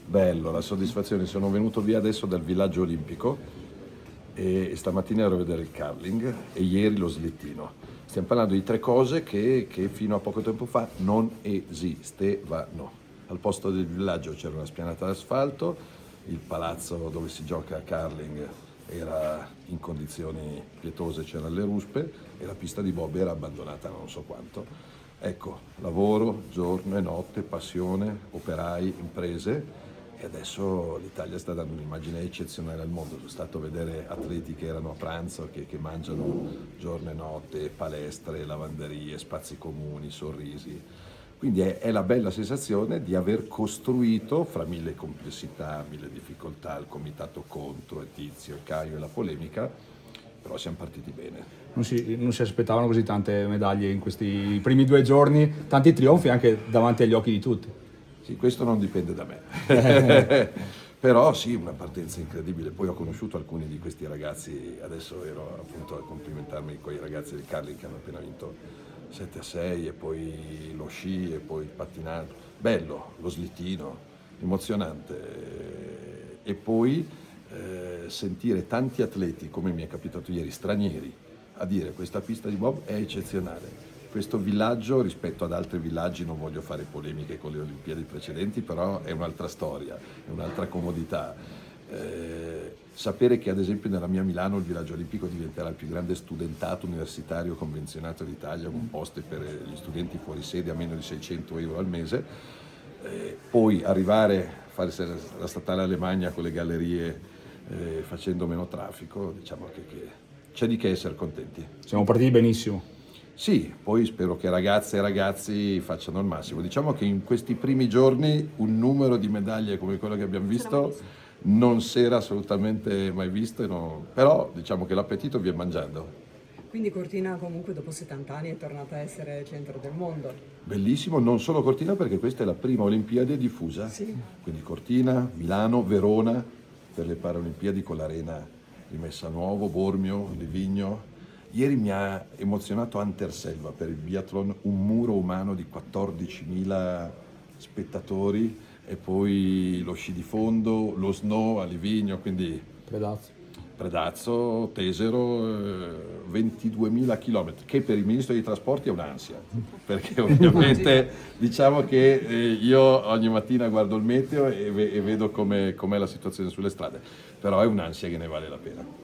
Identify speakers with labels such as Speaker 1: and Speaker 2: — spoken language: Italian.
Speaker 1: Bello, la soddisfazione. Sono venuto via adesso dal villaggio olimpico e stamattina ero a vedere il curling e ieri lo slittino. Stiamo parlando di tre cose che fino a poco tempo fa non esistevano. Al posto del villaggio c'era una spianata d'asfalto, il palazzo dove si gioca a curling era in condizioni pietose, c'erano le ruspe e la pista di bob era abbandonata non so quanto. Ecco, lavoro giorno e notte, passione, operai, imprese e adesso l'Italia sta dando un'immagine eccezionale al mondo. Sono stato a vedere atleti che erano a pranzo, che mangiano giorno e notte, palestre, lavanderie, spazi comuni, sorrisi. Quindi è la bella sensazione di aver costruito, fra mille complessità, mille difficoltà, il comitato contro, e Tizio, e Caio e la polemica, però siamo partiti bene.
Speaker 2: Non si aspettavano così tante medaglie in questi primi 2 giorni, tanti trionfi anche davanti agli occhi di tutti.
Speaker 1: Sì, questo non dipende da me. Però sì, una partenza incredibile. Poi ho conosciuto alcuni di questi ragazzi, adesso ero appunto a complimentarmi con i ragazzi del curling che hanno appena vinto 7-6 e poi lo sci e poi il pattinaggio. Bello, lo slittino, emozionante. E poi sentire tanti atleti, come mi è capitato ieri, stranieri, a dire questa pista di bob è eccezionale. Questo villaggio rispetto ad altri villaggi, non voglio fare polemiche con le Olimpiadi precedenti, però è un'altra storia, è un'altra comodità. Sapere che ad esempio nella mia Milano il villaggio olimpico diventerà il più grande studentato universitario convenzionato d'Italia, con posti per gli studenti fuori sede a meno di 600 euro al mese, poi arrivare a fare la statale Alemagna con le gallerie facendo meno traffico, diciamo che c'è di che essere contenti.
Speaker 2: Siamo partiti benissimo.
Speaker 1: Sì, poi spero che ragazze e ragazzi facciano il massimo. Diciamo che in questi primi giorni un numero di medaglie come quello che abbiamo visto non si era assolutamente mai visto, però diciamo che l'appetito viene mangiando.
Speaker 3: Quindi Cortina comunque dopo 70 anni è tornata a essere centro del mondo.
Speaker 1: Bellissimo, non solo Cortina perché questa è la prima Olimpiade diffusa,
Speaker 3: Sì.
Speaker 1: quindi Cortina, Milano, Verona per le Paralimpiadi con l'arena rimessa a nuovo, Bormio, Livigno. Ieri mi ha emozionato Anterselva per il biathlon, un muro umano di 14.000 spettatori e poi lo sci di fondo, lo snow a Livigno, quindi Predazzo, Tesero, 22.000 chilometri, che per il ministro dei trasporti è un'ansia, perché ovviamente diciamo che io ogni mattina guardo il meteo e vedo com'è la situazione sulle strade, però è un'ansia che ne vale la pena.